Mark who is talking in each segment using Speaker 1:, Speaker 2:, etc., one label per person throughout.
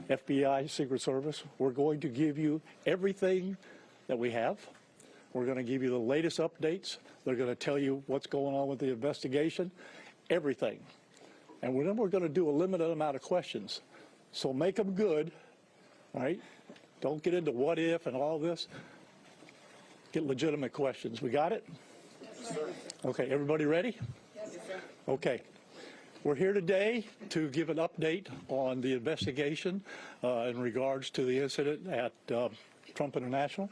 Speaker 1: FBI, Secret Service. We're going to give you everything that we have. We're going to give you the latest updates. They're going to tell you what's going on with the investigation, everything. And then we're going to do a limited amount of questions. So make them good, right? Don't get into what if and all this. Get legitimate questions. We got it?
Speaker 2: Yes, sir.
Speaker 1: Okay, everybody ready?
Speaker 2: Yes, sir.
Speaker 1: Okay. We're here today to give an update on the investigation in regards to the incident at Trump International.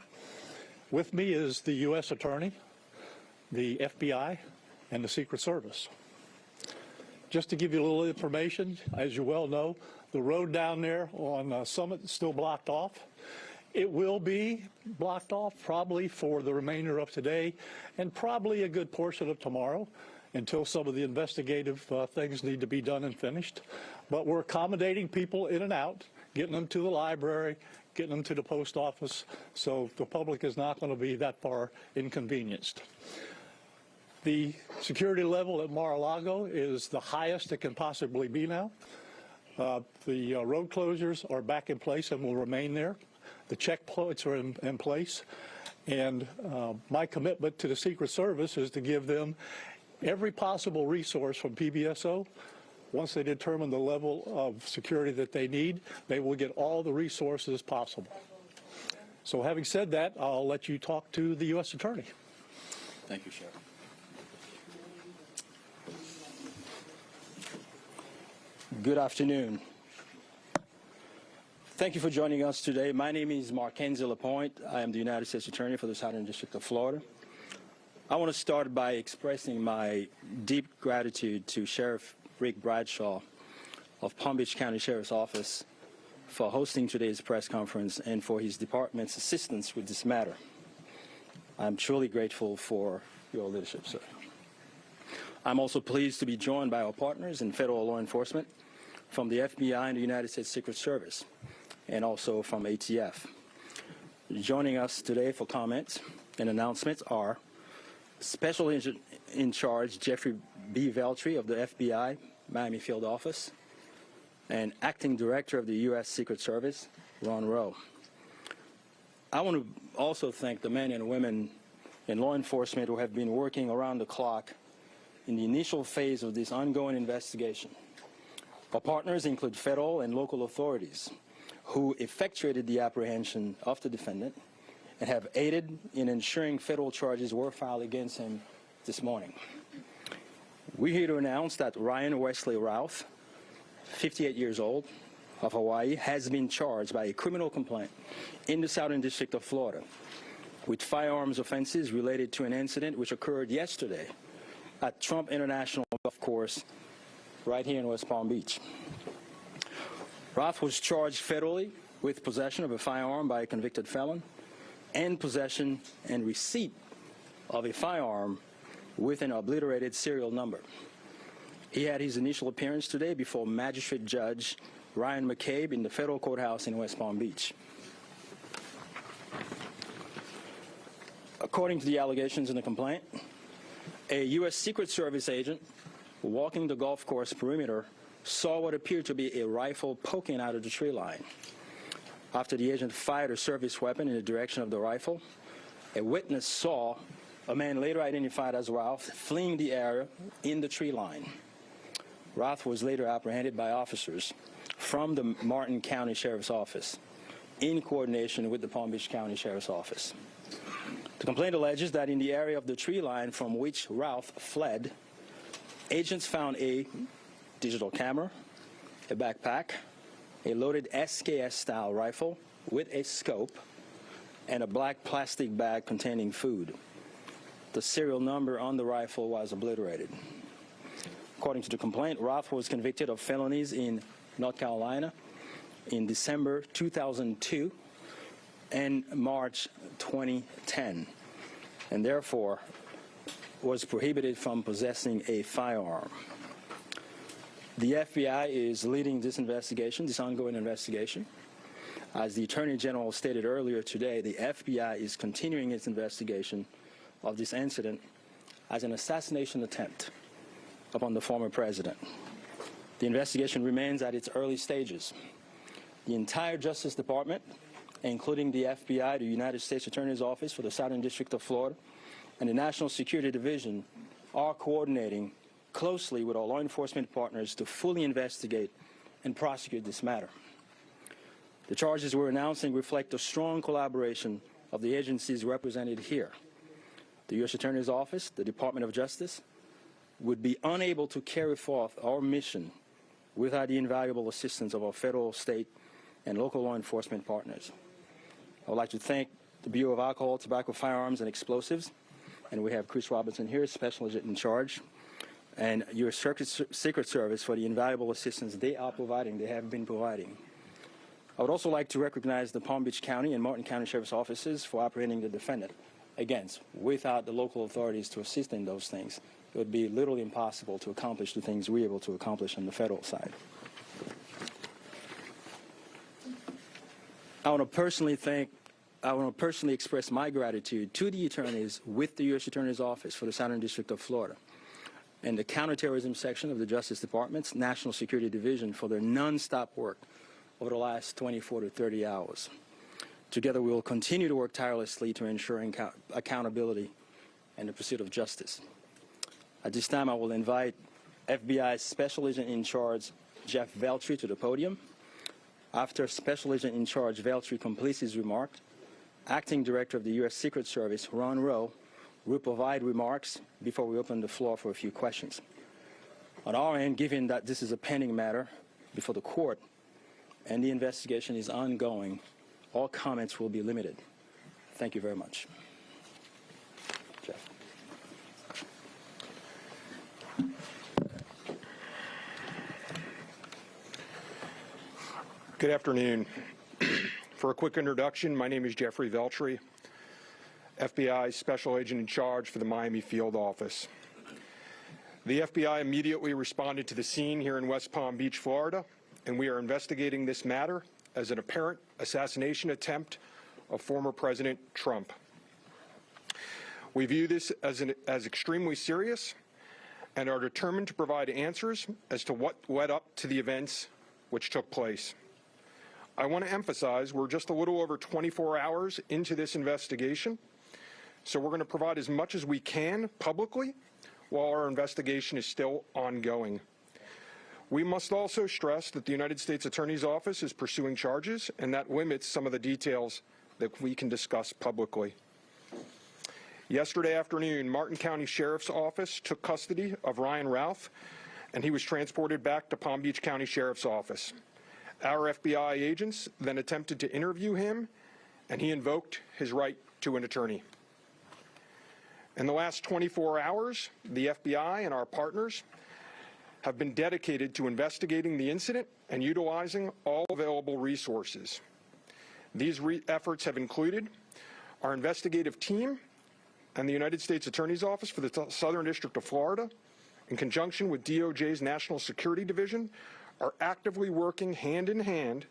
Speaker 1: With me is the U.S. Attorney, the FBI, and the Secret Service. Just to give you a little information, as you well know, the road down there on Summit is still blocked off. It will be blocked off probably for the remainder of today and probably a good portion of tomorrow until some of the investigative things need to be done and finished. But we're accommodating people in and out, getting them to the library, getting them to the post office, so the public is not going to be that far inconvenienced. The security level at Mar-a-Lago is the highest it can possibly be now. The road closures are back in place and will remain there. The checkpoints are in place. And my commitment to the Secret Service is to give them every possible resource from PBSO. Once they determine the level of security that they need, they will get all the resources possible. So having said that, I'll let you talk to the U.S. Attorney.
Speaker 3: Thank you, Sheriff. Good afternoon. Thank you for joining us today. My name is Mackenzie Lapointe. I am the United States Attorney for the Southern District of Florida. I want to start by expressing my deep gratitude to Sheriff Rick Bradshaw of Palm Beach County Sheriff's Office for hosting today's press conference and for his department's assistance with this matter. I'm truly grateful for your leadership, sir. I'm also pleased to be joined by our partners in federal law enforcement from the FBI and the United States Secret Service, and also from ATF. Joining us today for comments and announcements are Special Agent in Charge Jeffrey B. Veltri of the FBI Miami Field Office, and Acting Director of the U.S. Secret Service, Ron Rowe. I want to also thank the men and women in law enforcement who have been working around the clock in the initial phase of this ongoing investigation. Our partners include federal and local authorities who effectuated the apprehension of the defendant and have aided in ensuring federal charges were filed against him this morning. We're here to announce that Ryan Wesley Routh, 58 years old, of Hawaii, has been charged by a criminal complaint in the Southern District of Florida with firearms offenses related to an incident which occurred yesterday at Trump International Golf Course right here in West Palm Beach. Routh was charged federally with possession of a firearm by a convicted felon and possession and receipt of a firearm with an obliterated serial number. He had his initial appearance today before Magistrate Judge Ryan McCabe in the federal courthouse in West Palm Beach. According to the allegations in the complaint, a U.S. Secret Service agent walking the golf course perimeter saw what appeared to be a rifle poking out of the tree line. After the agent fired a service weapon in the direction of the rifle, a witness saw a man later identified as Ralph fleeing the area in the tree line. Ralph was later apprehended by officers from the Martin County Sheriff's Office in coordination with the Palm Beach County Sheriff's Office. The complaint alleges that in the area of the tree line from which Ralph fled, agents found a digital camera, a backpack, a loaded SKS-style rifle with a scope, and a black plastic bag containing food. The serial number on the rifle was obliterated. According to the complaint, Ralph was convicted of felonies in North Carolina in December 2002 and March 2010, and therefore was prohibited from possessing a firearm. The FBI is leading this investigation, this ongoing investigation. As the Attorney General stated earlier today, the FBI is continuing its investigation of this incident as an assassination attempt upon the former president. The investigation remains at its early stages. the entire Justice Department, including the FBI, the United States Attorney's Office for the Southern District of Florida, and the National Security Division are coordinating closely with our law enforcement partners to fully investigate and prosecute this matter. The charges we're announcing reflect a strong collaboration of the agencies represented here. The U.S. Attorney's Office, the Department of Justice, would be unable to carry forth our mission without the invaluable assistance of our federal, state, and local law enforcement partners. I would like to thank the Bureau of Alcohol, Tobacco, Firearms, and Explosives, and we have Chris Robinson here, Special Agent in Charge, and your Secret Service for the invaluable assistance they are providing, they have been providing. I would also like to recognize the Palm Beach County and Martin County Sheriff's Offices for apprehending the defendant. Again, without the local authorities to assist in those things, it would be literally impossible to accomplish the things we're able to accomplish on the federal side. I want to personally express my gratitude to the attorneys with the U.S. Attorney's Office for the Southern District of Florida and the Counterterrorism Section of the Justice Department's National Security Division for their nonstop work over the last 24 to 30 hours. Together, we will continue to work tirelessly to ensure accountability and the pursuit of justice. At this time, I will invite FBI Special Agent in Charge Jeff Veltri to the podium. After Special Agent in Charge Veltri completes his remark, Acting Director of the U.S. Secret Service, Ron Rowe, will provide remarks before we open the floor for a few questions. On our end, given that this is a pending matter before the court and the investigation is ongoing, all comments will be limited. Thank you very much. Jeff.
Speaker 2: Good afternoon. For a quick introduction, my name is Jeffrey Veltri, FBI Special Agent in Charge for the Miami Field Office. The FBI immediately responded to the scene here in West Palm Beach, Florida, and we are investigating this matter as an apparent assassination attempt of former President Trump. We view this as extremely serious and are determined to provide answers as to what led up to the events which took place. I want to emphasize we're just a little over 24 hours into this investigation, so we're going to provide as much as we can publicly while our investigation is still ongoing. We must also stress that the United States Attorney's Office is pursuing charges, and that limits some of the details that we can discuss publicly. Yesterday afternoon, Martin County Sheriff's Office took custody of Ryan Routh, and he was transported back to Palm Beach County Sheriff's Office. Our FBI agents then attempted to interview him, and he invoked his right to an attorney. In the last 24 hours, the FBI and our partners have been dedicated to investigating the incident and utilizing all available resources. These efforts have included our investigative team and the United States Attorney's Office for the Southern District of Florida, in conjunction with DOJ's National Security Division, are actively working hand in hand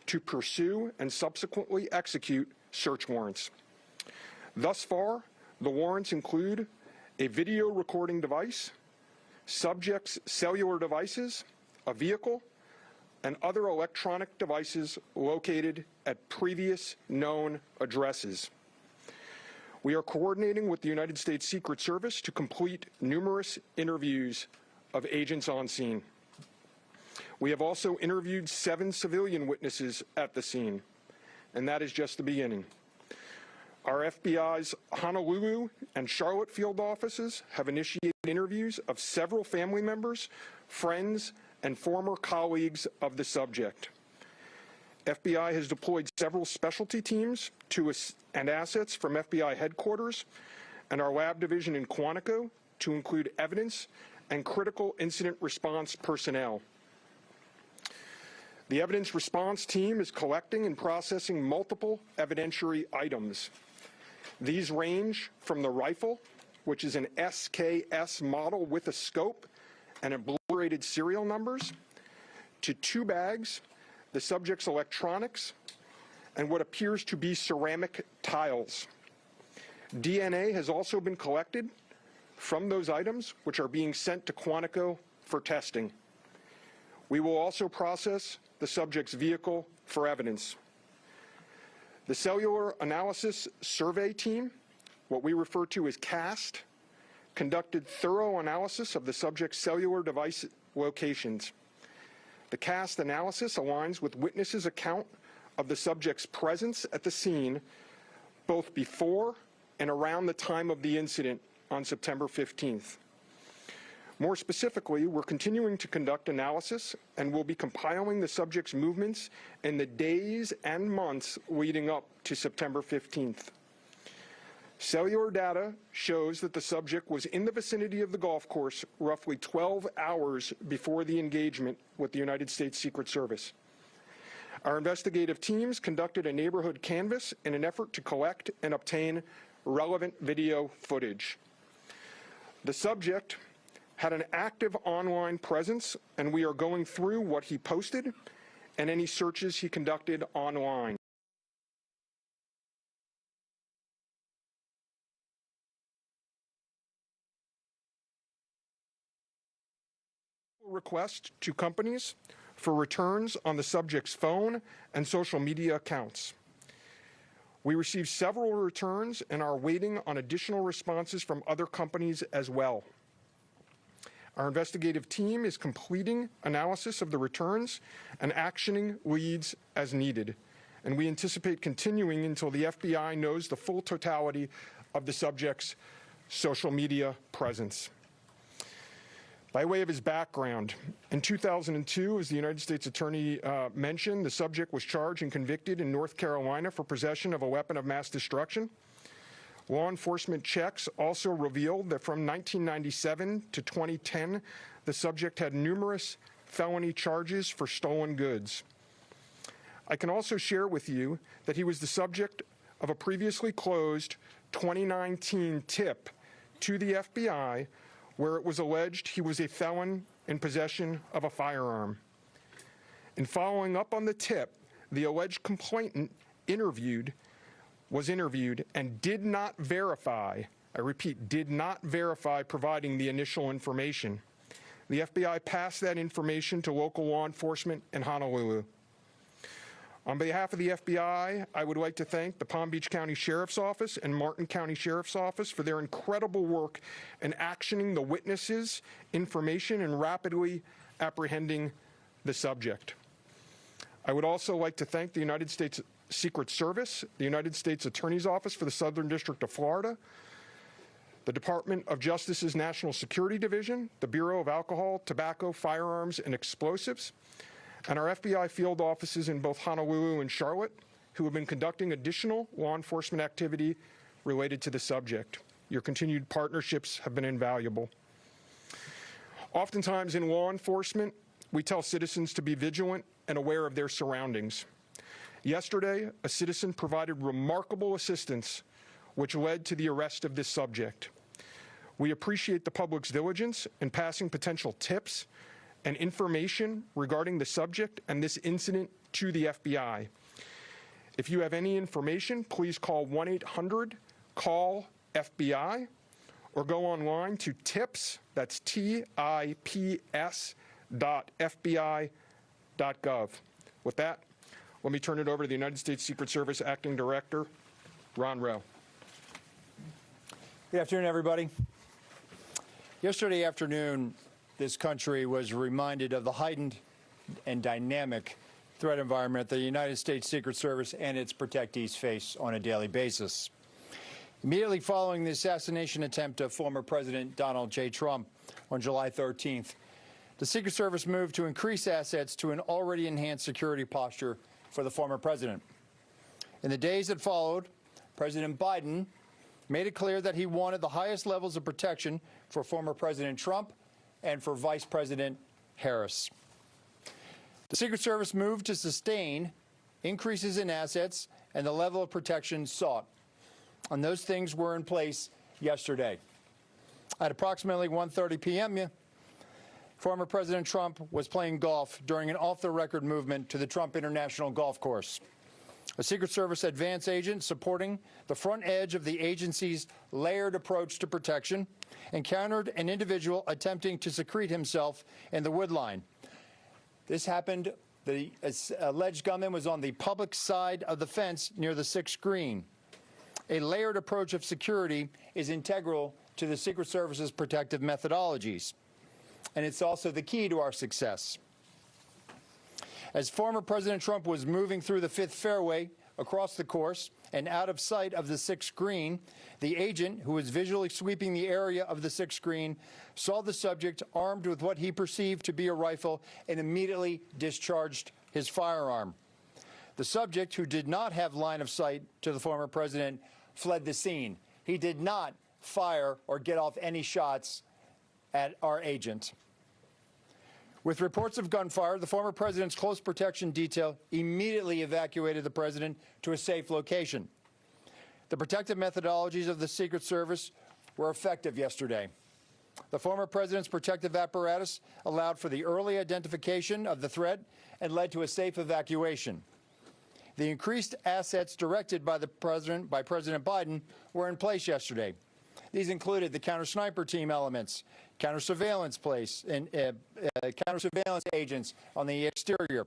Speaker 2: to pursue and subsequently execute search warrants. Thus far, the warrants include a video recording device, subjects' cellular devices, a vehicle, and other electronic devices located at previous known addresses. We are coordinating with the United States Secret Service to complete numerous interviews of agents on scene. We have also interviewed 7 civilian witnesses at the scene, and that is just the beginning. Our FBI's Honolulu and Charlotte field offices have initiated interviews of several family members, friends, and former colleagues of the subject. FBI has deployed several specialty teams and assets from FBI headquarters and our lab division in Quantico to include evidence and critical incident response personnel. The evidence response team is collecting and processing multiple evidentiary items. These range from the rifle, which is an SKS model with a scope and obliterated serial numbers, to 2 bags, the subject's electronics, and what appears to be ceramic tiles. DNA has also been collected from those items, which are being sent to Quantico for testing. We will also process the subject's vehicle for evidence. The Cellular Analysis Survey Team, what we refer to as CAST, conducted thorough analysis of the subject's cellular device locations. The CAST analysis aligns with witnesses' account of the subject's presence at the scene both before and around the time of the incident on September 15th. More specifically, we're continuing to conduct analysis and will be compiling the subject's movements in the days and months leading up to September 15th. Cellular data shows that the subject was in the vicinity of the golf course roughly 12 hours before the engagement with the United States Secret Service. Our investigative teams conducted a neighborhood canvass in an effort to collect and obtain relevant video footage. The subject had an active online presence, and we are going through what he posted and any searches he conducted online. Request to companies for returns on the subject's phone and social media accounts. We received several returns and are waiting on additional responses from other companies as well. Our investigative team is completing analysis of the returns and actioning leads as needed, and we anticipate continuing until the FBI knows the full totality of the subject's social media presence. By way of his background, in 2002, as the United States Attorney mentioned, the subject was charged and convicted in North Carolina for possession of a weapon of mass destruction. Law enforcement checks also revealed that from 1997 to 2010, the subject had numerous felony charges for stolen goods. I can also share with you that he was the subject of a previously closed 2019 tip to the FBI where it was alleged he was a felon in possession of a firearm. In following up on the tip, the alleged complainant was interviewed and did not verify, I repeat, did not verify providing the initial information. The FBI passed that information to local law enforcement in Honolulu. On behalf of the FBI, I would like to thank the Palm Beach County Sheriff's Office and Martin County Sheriff's Office for their incredible work in actioning the witnesses' information and rapidly apprehending the subject. I would also like to thank the United States Secret Service, the United States Attorney's Office for the Southern District of Florida, the Department of Justice's National Security Division, the Bureau of Alcohol, Tobacco, Firearms, and Explosives, and our FBI field offices in both Honolulu and Charlotte, who have been conducting additional law enforcement activity related to the subject. Your continued partnerships have been invaluable. Oftentimes in law enforcement, we tell citizens to be vigilant and aware of their surroundings. Yesterday, a citizen provided remarkable assistance, which led to the arrest of this subject. We appreciate the public's diligence in passing potential tips and information regarding the subject and this incident to the FBI. If you have any information, please call 1-800-CALL-FBI or go online to tips, that's tips.fbi.gov. With that, let me turn it over to the United States Secret Service Acting Director, Ron Rowe.
Speaker 4: Good afternoon, everybody. Yesterday afternoon, this country was reminded of the heightened and dynamic threat environment the United States Secret Service and its protectees face on a daily basis. Immediately following the assassination attempt of former President Donald J. Trump on July 13th, the Secret Service moved to increase assets to an already enhanced security posture for the former president. In the days that followed, President Biden made it clear that he wanted the highest levels of protection for former President Trump and for Vice President Harris. The Secret Service moved to sustain increases in assets and the level of protection sought. And those things were in place yesterday. At approximately 1:30 p.m., former President Trump was playing golf during an off-the-record movement to the Trump International Golf Course. A Secret Service advance agent supporting the front edge of the agency's layered approach to protection encountered an individual attempting to secrete himself in the wood line. This happened The alleged gunman was on the public side of the fence near the 6th screen. A layered approach of security is integral to the Secret Service's protective methodologies, and it's also the key to our success. As former President Trump was moving through the 5th fairway across the course and out of sight of the 6th screen, the agent, who was visually sweeping the area of the 6th screen, saw the subject armed with what he perceived to be a rifle and immediately discharged his firearm. The subject, who did not have line of sight to the former president, fled the scene. He did not fire or get off any shots at our agent. With reports of gunfire, the former president's close protection detail immediately evacuated the president to a safe location. The protective methodologies of the Secret Service were effective yesterday. The former president's protective apparatus allowed for the early identification of the threat and led to a safe evacuation. The increased assets directed by President Biden were in place yesterday. These included the counter-sniper team elements, counter-surveillance counter-surveillance agents on the exterior,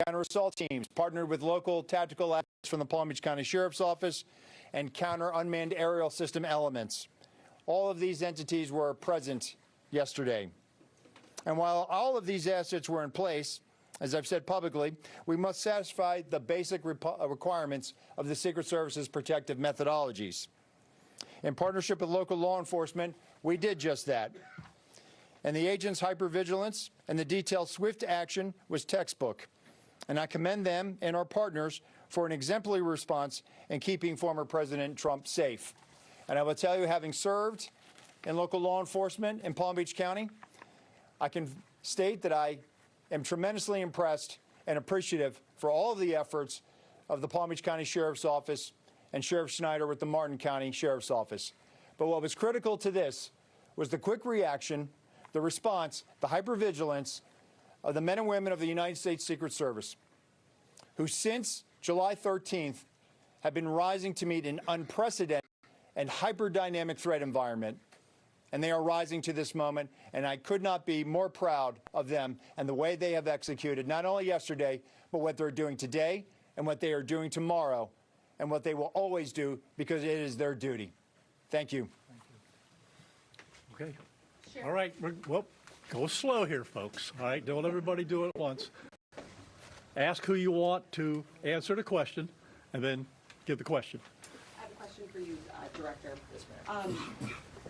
Speaker 4: counter-assault teams partnered with local tactical assets from the Palm Beach County Sheriff's Office, and counter-unmanned aerial system elements. All of these entities were present yesterday. And while all of these assets were in place, as I've said publicly, we must satisfy the basic requirements of the Secret Service's protective methodologies. In partnership with local law enforcement, we did just that. And the agents' hypervigilance and the detailed swift action was textbook. And I commend them and our partners for an exemplary response in keeping former President Trump safe. And I will tell you, having served in local law enforcement in Palm Beach County, I can state that I am tremendously impressed and appreciative for all of the efforts of the Palm Beach County Sheriff's Office and Sheriff Schneider with the Martin County Sheriff's Office. But what was critical to this was the quick reaction, the response, the hypervigilance of the men and women of the United States Secret Service, who since July 13th have been rising to meet an unprecedented and hyper-dynamic threat environment. And they are rising to this moment, and I could not be more proud of them and the way they have executed, not only yesterday, but what they're doing today and what they are doing tomorrow, and what they will always do, because it is their duty. Thank you.
Speaker 1: Okay. All right. Well, go slow here, folks. All right. Don't everybody do it at once. Ask who you want to answer the question, and then give the question.
Speaker 5: I have a question for you, Director. Yes, ma'am.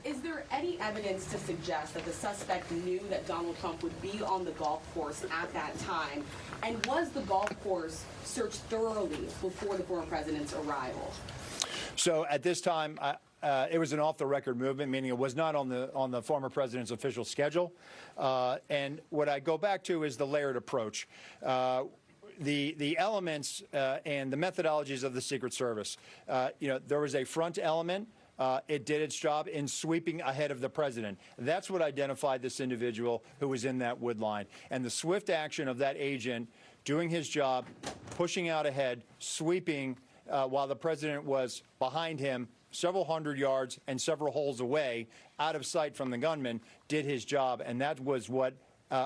Speaker 5: Is there any evidence to suggest that the suspect knew that Donald Trump would be on the golf course at that time? And was the golf course searched thoroughly before the former president's arrival?
Speaker 4: So at this time, it was an off-the-record movement, meaning it was not on the former president's official schedule. And what I go back to is the layered approach. The elements and the methodologies of the Secret Service. There was a front element. It did its job in sweeping ahead of the president. That's what identified this individual who was in that wood line. And the swift action of that agent doing his job, pushing out ahead, sweeping while the president was behind him several hundred yards and several holes away, out of sight from the gunman, did his job. And that was what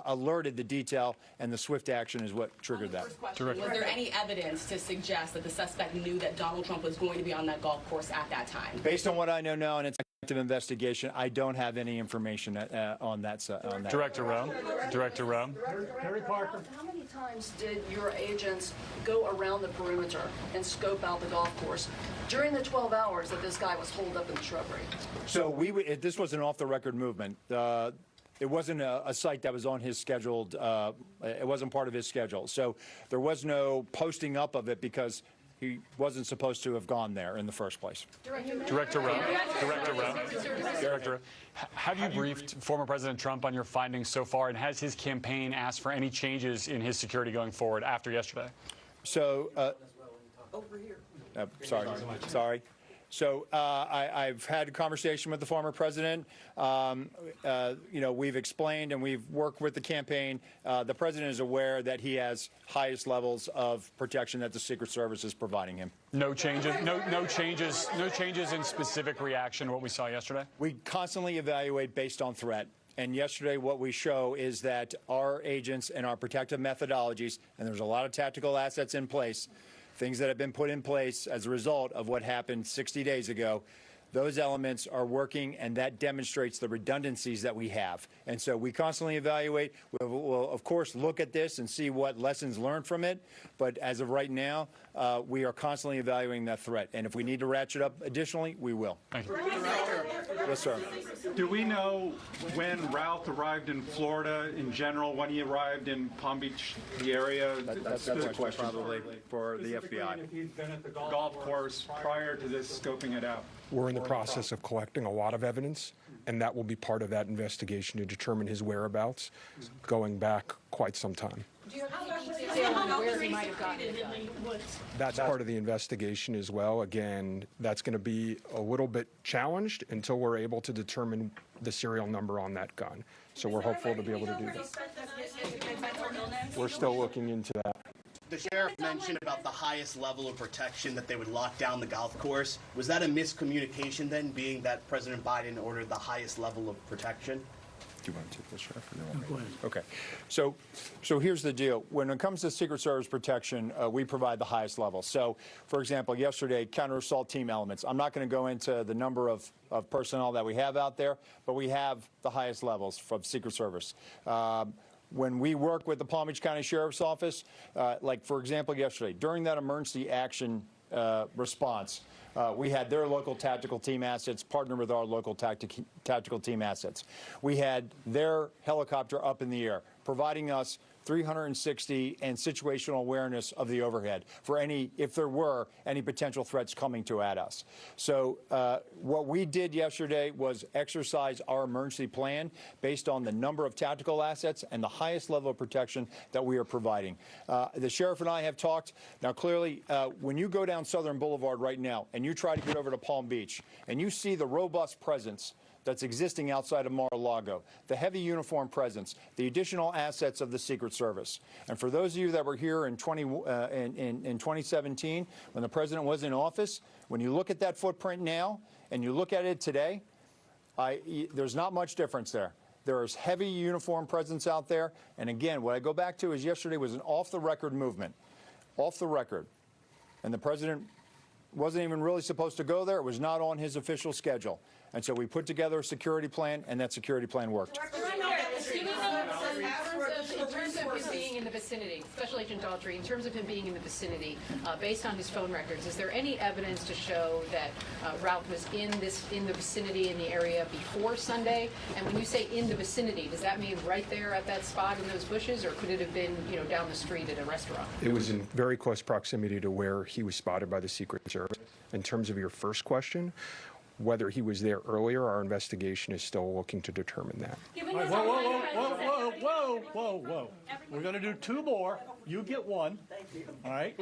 Speaker 4: alerted the detail, and the swift action is what triggered that.
Speaker 5: First question, was there any evidence to suggest that the suspect knew that Donald Trump was going to be on that golf course at that time?
Speaker 4: Based on what I know now, and it's an active investigation, I don't have any information on that.
Speaker 6: Director Rowe. Director Rowe.
Speaker 1: Harry Parker.
Speaker 7: How many times did your agents go around the perimeter and scope out the golf course during the 12 hours that this guy was holed up in the shrubbery?
Speaker 4: So this was an off-the-record movement. It wasn't a site that was on his scheduled, it wasn't part of his schedule. So there was no posting up of it because he wasn't supposed to have gone there in the first place.
Speaker 6: Director Rowe. Director Rowe. Director Rowe. Have you briefed former President Trump on your findings so far, and has his campaign asked for any changes in his security going forward after yesterday?
Speaker 4: So,
Speaker 5: Over here.
Speaker 4: sorry. So I've had a conversation with the former president. We've explained and we've worked with the campaign. The president is aware that he has highest levels of protection that the Secret Service is providing him.
Speaker 6: No changes. No changes in specific reaction to what we saw yesterday.
Speaker 4: We constantly evaluate based on threat. And yesterday, what we show is that our agents and our protective methodologies, and there's a lot of tactical assets in place, things that have been put in place as a result of what happened 60 days ago, those elements are working, and that demonstrates the redundancies that we have. And so we constantly evaluate. We'll of course, look at this and see what lessons learned from it. But as of right now, we are constantly evaluating that threat. And if we need to ratchet up additionally, we will.
Speaker 6: Thank you.
Speaker 4: Yes, sir.
Speaker 8: Do we know when Ralph arrived in Florida in general, when he arrived in Palm Beach, the area?
Speaker 4: That's a question probably for the FBI.
Speaker 8: If he's been at the golf course prior to this scoping it out.
Speaker 2: We're in the process of collecting a lot of evidence, and that will be part of that investigation to determine his whereabouts going back quite some time.
Speaker 7: Do you have any detail on where he might have gotten it done?
Speaker 2: That's part of the investigation as well. Again, that's going to be a little bit challenged until we're able to determine the serial number on that gun. So we're hopeful to be able to do that. We're still looking into that.
Speaker 9: The sheriff mentioned about the highest level of protection, that they would lock down the golf course. Was that a miscommunication then, being that President Biden ordered the highest level of protection?
Speaker 4: Do you want to take this, Sheriff? Go ahead. Okay. So here's the deal. When it comes to Secret Service protection, we provide the highest level. So, for example, yesterday, counter-assault team elements. I'm not going to go into the number of personnel that we have out there, but we have the highest levels from Secret Service. When we work with the Palm Beach County Sheriff's Office, like, for example, yesterday, during that emergency action response, we had their local tactical team assets partner with our local tactical team assets. We had their helicopter up in the air, providing us 360 and situational awareness of the overhead for if there were any potential threats coming at us. So what we did yesterday was exercise our emergency plan based on the number of tactical assets and the highest level of protection that we are providing. The sheriff and I have talked. Now, clearly, when you go down Southern Boulevard right now and you try to get over to Palm Beach and you see the robust presence that's existing outside of Mar-a-Lago, the heavy uniform presence, the additional assets of the Secret Service. And for those of you that were here in 2017, when the president was in office, when you look at that footprint now and you look at it today, there's not much difference there. There is heavy uniform presence out there. And again, what I go back to is yesterday was an off-the-record movement, off the record. And the president wasn't even really supposed to go there. It was not on his official schedule. And so we put together a security plan, and that security plan worked.
Speaker 10: In terms of him being in the vicinity, Special Agent Daughtry, in terms of him being in the vicinity, based on his phone records, is there any evidence to show that Ralph was in the vicinity in the area before Sunday? And when you say in the vicinity, does that mean right there at that spot in those bushes, or could it have been, down the street at a restaurant?
Speaker 2: It was in very close proximity to where he was spotted by the Secret Service. In terms of your first question, whether he was there earlier, our investigation is still looking to determine that.
Speaker 1: Whoa. We're going to do two more. You get one.
Speaker 11: Thank you.
Speaker 1: All right?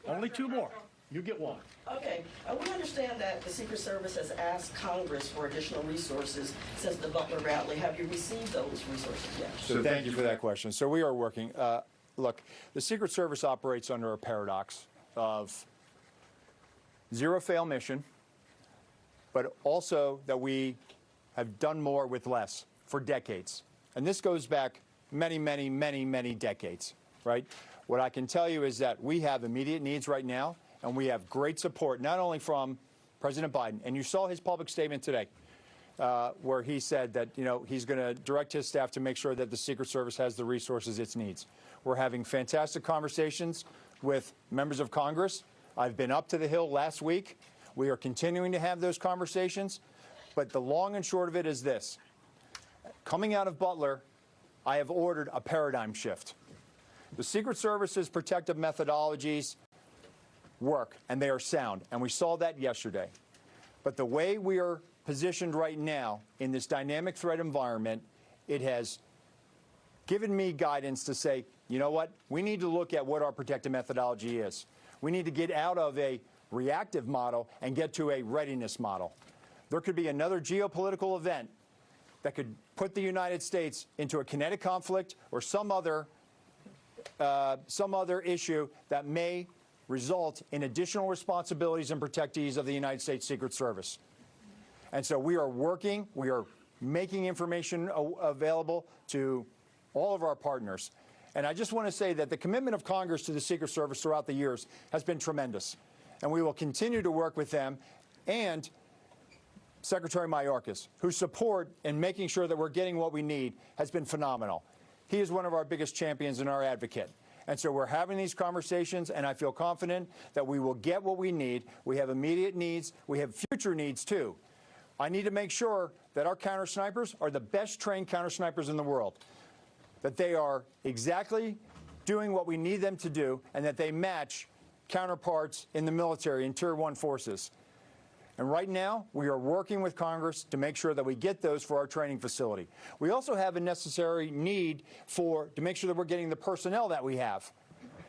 Speaker 1: Only two more. You get one.
Speaker 11: Okay. We understand that the Secret Service has asked Congress for additional resources since the Butler rally. Have you received those resources yet?
Speaker 4: So thank you for that question. So we are working. Look, the Secret Service operates under a paradox of zero-fail mission, but also that we have done more with less for decades. And this goes back many decades, right? What I can tell you is that we have immediate needs right now, and we have great support, not only from President Biden, and you saw his public statement today, where he said that, he's going to direct his staff to make sure that the Secret Service has the resources it needs. We're having fantastic conversations with members of Congress. I've been up to the Hill last week. We are continuing to have those conversations, but the long and short of it is this. Coming out of Butler, I have ordered a paradigm shift. The Secret Service's protective methodologies work, and they are sound, and we saw that yesterday. But the way we are positioned right now in this dynamic threat environment, it has given me guidance to say, you know what, we need to look at what our protective methodology is. We need to get out of a reactive model and get to a readiness model. There could be another geopolitical event that could put the United States into a kinetic conflict or some other issue that may result in additional responsibilities and protectees of the United States Secret Service. And so we are working, we are making information available to all of our partners. And I just want to say that the commitment of Congress to the Secret Service throughout the years has been tremendous. And we will continue to work with them and Secretary Mayorkas, whose support in making sure that we're getting what we need has been phenomenal. He is one of our biggest champions and our advocate. And so we're having these conversations, and I feel confident that we will get what we need. We have immediate needs. We have future needs, too. I need to make sure that our counter snipers are the best trained counter snipers in the world, that they are exactly doing what we need them to do, and that they match counterparts in the military and Tier 1 forces. And right now, we are working with Congress to make sure that we get those for our training facility. We also have a necessary need to make sure that we're getting the personnel that we have.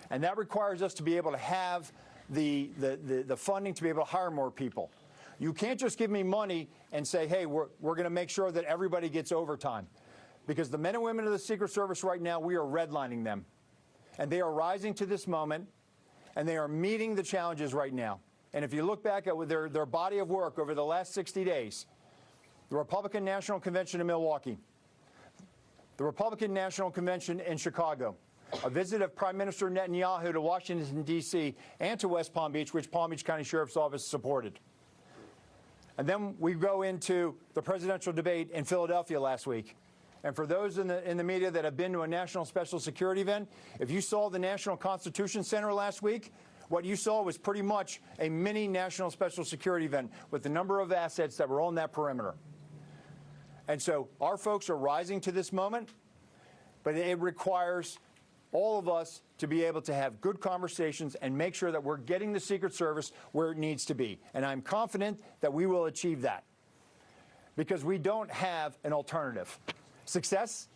Speaker 4: And that requires us to be able to have the funding to be able to hire more people. You can't just give me money and say, hey, we're going to make sure that everybody gets overtime. Because the men and women of the Secret Service right now, we are redlining them. And they are rising to this moment, and they are meeting the challenges right now. And if you look back at their body of work over the last 60 days, the Republican National Convention in Milwaukee, the Republican National Convention in Chicago, a visit of Prime Minister Netanyahu to Washington, D.C., and to West Palm Beach, which Palm Beach County Sheriff's Office supported. And then we go into the presidential debate in Philadelphia last week. And for those in the media that have been to a national special security event, if you saw the National Constitution Center last week, what you saw was pretty much a mini national special security event with the number of assets that were on that perimeter. And so our folks are rising to this moment, but it requires all of us to be able to have good conversations and make sure that we're getting the Secret Service where it needs to be. And I'm confident that we will achieve that because we don't have an alternative. Success,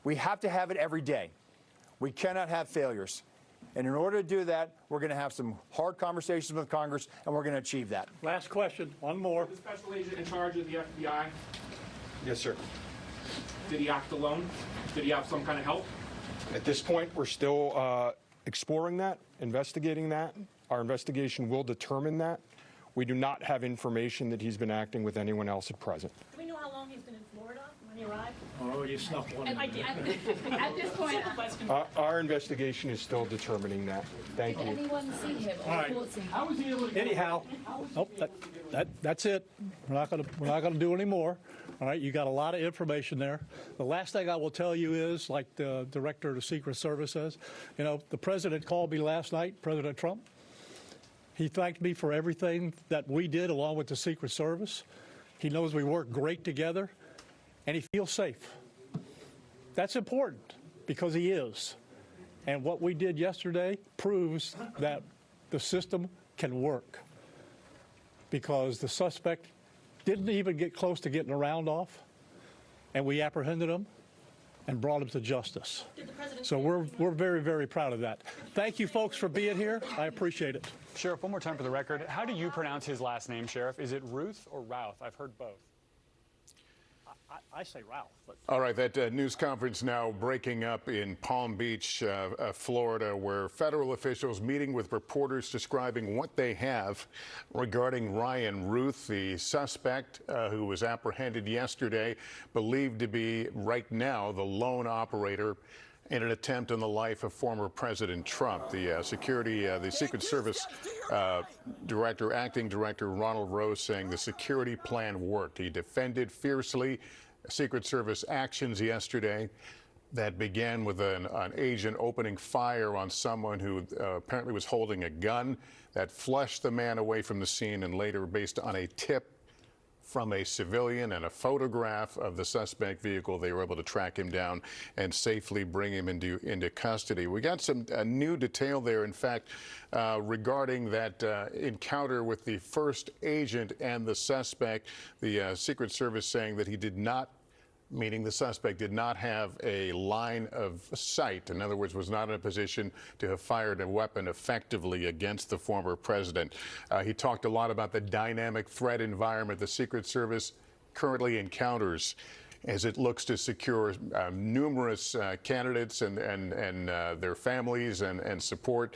Speaker 4: we have to have it every day. We cannot have failures. And in order to do that, we're going to have some hard conversations with Congress, and we're going to achieve that.
Speaker 1: Last question, one more.
Speaker 12: The special agent in charge of the FBI,
Speaker 2: Yes, sir.
Speaker 12: did he act alone? Did he have some kind of help?
Speaker 2: At this point, we're still exploring that, investigating that. Our investigation will determine that. We do not have information that he's been acting with anyone else at present.
Speaker 13: Do we know how long he's been in Florida when he arrived?
Speaker 1: Oh, you snuck one in.
Speaker 13: At this point,
Speaker 2: Our investigation is still determining that. Thank you.
Speaker 10: Anyone see him
Speaker 1: All right.
Speaker 12: How was he able to
Speaker 1: Anyhow, that's it. We're not going to do any more. All right, you got a lot of information there. The last thing I will tell you is, like the director of the Secret Service says, you know, the president called me last night, President Trump. He thanked me for everything that we did along with the Secret Service. He knows we work great together, and he feels safe. That's important because he is. And what we did yesterday proves that the system can work because the suspect didn't even get close to getting a round off, and we apprehended him and brought him to justice. So we're very, very proud of that. Thank you, folks, for being here. I appreciate it.
Speaker 6: Sheriff, one more time for the record. How do you pronounce his last name, Sheriff? Is it Ruth or Routh? I've heard both.
Speaker 1: I say Ralph. But
Speaker 14: all right, that news conference now breaking up in Palm Beach, Florida, where federal officials meeting with reporters describing what they have regarding Ryan Ruth, the suspect who was apprehended yesterday, believed to be right now the lone operator in an attempt on the life of former President Trump. The Secret Service acting director Ronald Rose saying the security plan worked. He defended fiercely Secret Service actions yesterday that began with an agent opening fire on someone who apparently was holding a gun that flushed the man away from the scene, and later, based on a tip from a civilian and a photograph of the suspect vehicle, they were able to track him down and safely bring him into custody. We got some new detail there, in fact, regarding that encounter with the first agent and the suspect. The Secret Service saying that he did not, meaning the suspect did not have a line of sight. In other words, was not in a position to have fired a weapon effectively against the former president. He talked a lot about the dynamic threat environment the Secret Service currently encounters. as it looks to secure numerous candidates and their families and support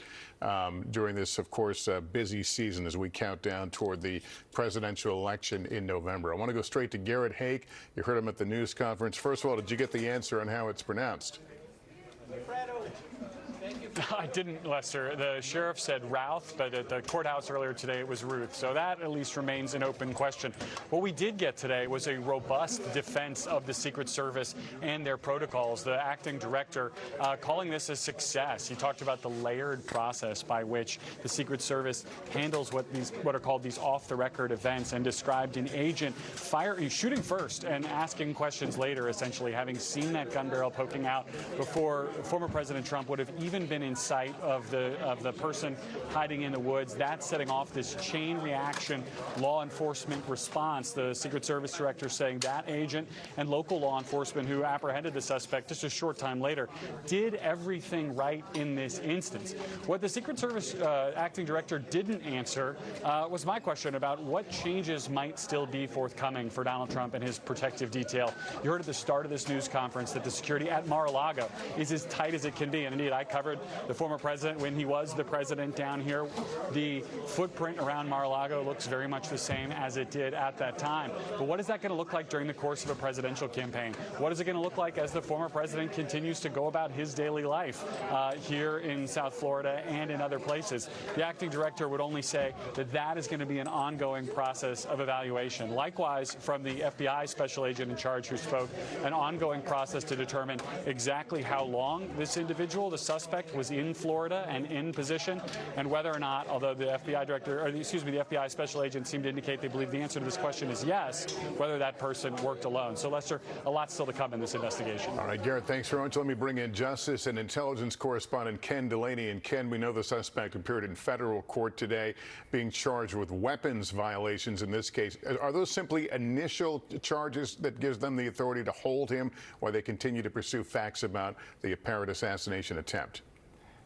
Speaker 14: during this, of course, busy season as we count down toward the presidential election in November. I want to go straight to Garrett Haake. You heard him at the news conference. First of all, did you get the answer on how it's pronounced?
Speaker 6: I didn't, Lester. The sheriff said Routh, but at the courthouse earlier today it was Ruth. So that at least remains an open question. What we did get today was a robust defense of the Secret Service and their protocols. The acting director calling this a success. He talked about the layered process by which the Secret Service handles what are called these off-the-record events, and described an agent shooting first and asking questions later, essentially having seen that gun barrel poking out before former President Trump would have even been in sight of the person hiding in the woods. That's setting off this chain reaction law enforcement response. The Secret Service director saying that agent and local law enforcement who apprehended the suspect just a short time later did everything right in this instance. What the Secret Service acting director didn't answer was my question about what changes might still be forthcoming for Donald Trump and his protective detail. You heard at the start of this news conference that the security at Mar-a-Lago is as tight as it can be. And indeed, I covered the former president when he was the president down here. The footprint around Mar-a-Lago looks very much the same as it did at that time. But what is that going to look like during the course of a presidential campaign? What is it going to look like as the former president continues to go about his daily life here in South Florida and in other places? The acting director would only say that that is going to be an ongoing process of evaluation. Likewise, from the FBI special agent in charge who spoke, an ongoing process to determine exactly how long this individual, the suspect, was in Florida and in position, and whether or not, although the FBI director, or excuse me, the FBI special agent seemed to indicate they believe the answer to this question is yes, whether that person worked alone. So, Lester, a lot still to come in this investigation.
Speaker 14: All right, Garrett, thanks very much. Let me bring in Justice and Intelligence correspondent Ken Delaney. And Ken, we know the suspect appeared in federal court today being charged with weapons violations in this case. Are those simply initial charges that gives them the authority to hold him while they continue to pursue facts about the apparent assassination attempt?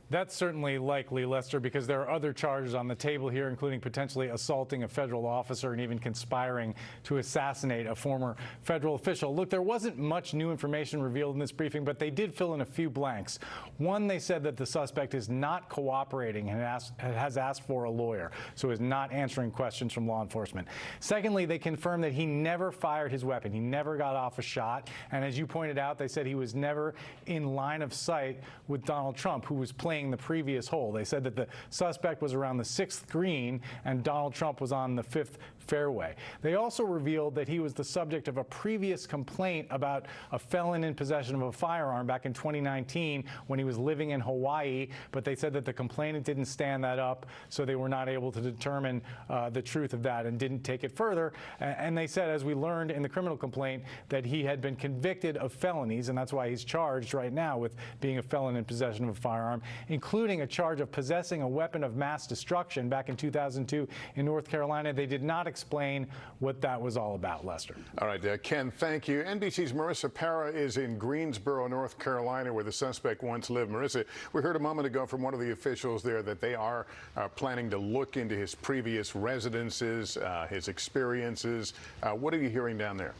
Speaker 15: That's certainly likely, Lester, because there are other charges on the table here, including potentially assaulting a federal officer and even conspiring to assassinate a former federal official. Look, there wasn't much new information revealed in this briefing, but they did fill in a few blanks. One, they said that the suspect is not cooperating and has asked for a lawyer, so is not answering questions from law enforcement. Secondly, they confirmed that he never fired his weapon. He never got off a shot. And as you pointed out, they said he was never in line of sight with Donald Trump, who was playing the previous hole. They said that the suspect was around the 6th green and Donald Trump was on the 5th fairway. They also revealed that he was the subject of a previous complaint about a felon in possession of a firearm back in 2019 when he was living in Hawaii, but they said that the complainant didn't stand that up, so they were not able to determine the truth of that and didn't take it further. And they said, as we learned in the criminal complaint, that he had been convicted of felonies, and that's why he's charged right now with being a felon in possession of a firearm, including a charge of possessing a weapon of mass destruction back in 2002 in North Carolina. They did not explain what that was all about, Lester.
Speaker 14: All right, Ken, thank you. NBC's Marissa Parra is in Greensboro, North Carolina, where the suspect once lived. Marissa, we heard a moment ago from one of the officials there that they are planning to look into his previous residences, his experiences. What are you hearing down there?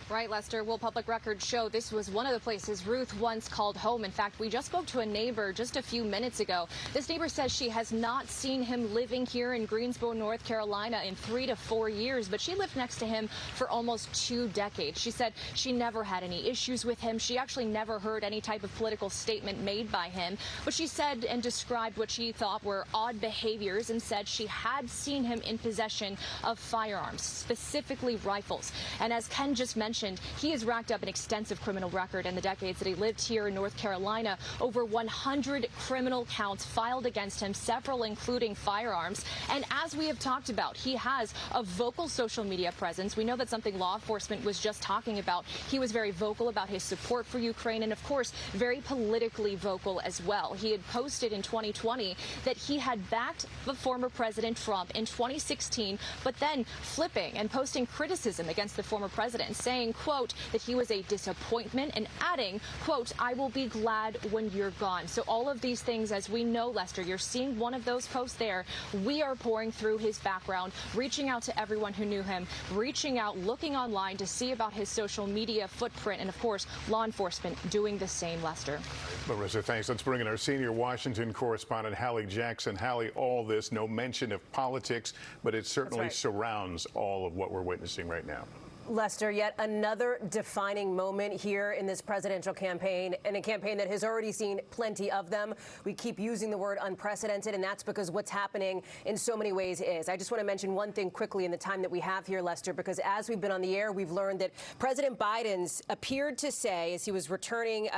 Speaker 16: Right, Lester. Well, public records show this was one of the places Ruth once called home. In fact, we just spoke to a neighbor just a few minutes ago. This neighbor says she has not seen him living here in Greensboro, North Carolina in 3 to 4 years, but she lived next to him for almost 2 decades. She said she never had any issues with him. She actually never heard any type of political statement made by him, but she said and described what she thought were odd behaviors and said she had seen him in possession of firearms, specifically rifles. And as Ken just mentioned, he has racked up an extensive criminal record in the decades that he lived here in North Carolina. Over 100 criminal counts filed against him, several including firearms. And as we have talked about, he has a vocal social media presence. We know that's something law enforcement was just talking about. He was very vocal about his support for Ukraine and, of course, very politically vocal as well. He had posted in 2020 that he had backed the former President Trump in 2016, but then flipping and posting criticism against the former president, saying saying, quote, that he was a disappointment and adding, quote, I will be glad when you're gone. So all of these things, as we know, Lester, you're seeing one of those posts there. We are pouring through his background, reaching out to everyone who knew him, reaching out, looking online to see about his social media footprint, and of course, law enforcement doing the same, Lester.
Speaker 14: Marissa, thanks. Let's bring in our senior Washington correspondent, Hallie Jackson. Hallie, all this, no mention of politics, but it certainly surrounds all of what we're witnessing right now.
Speaker 17: Lester, yet another defining moment here in this presidential campaign, and a campaign that has already seen plenty of them. We keep using the word unprecedented, and that's because what's happening in so many ways is. I just want to mention one thing quickly in the time that we have here, Lester, because as we've been on the air, we've learned that President Biden's appeared to say, as he was returning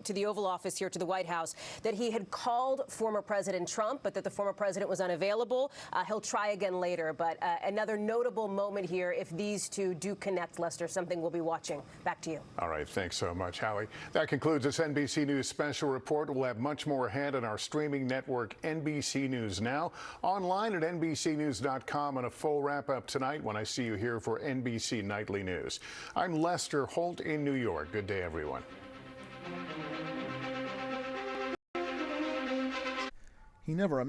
Speaker 17: to the Oval Office here to the White House, that he had called former President Trump, but that the former president was unavailable. He'll try again later, but another notable moment here if these two do connect, Lester, something we'll be watching. Back to you.
Speaker 14: All right. Thanks so much, Hallie. That concludes this NBC News special report. We'll have much more ahead on our streaming network, NBC News Now, online at NBCnews.com, and a full wrap-up tonight when I see you here for NBC Nightly News. I'm Lester Holt in New York. Good day, everyone.
Speaker 18: He never imagined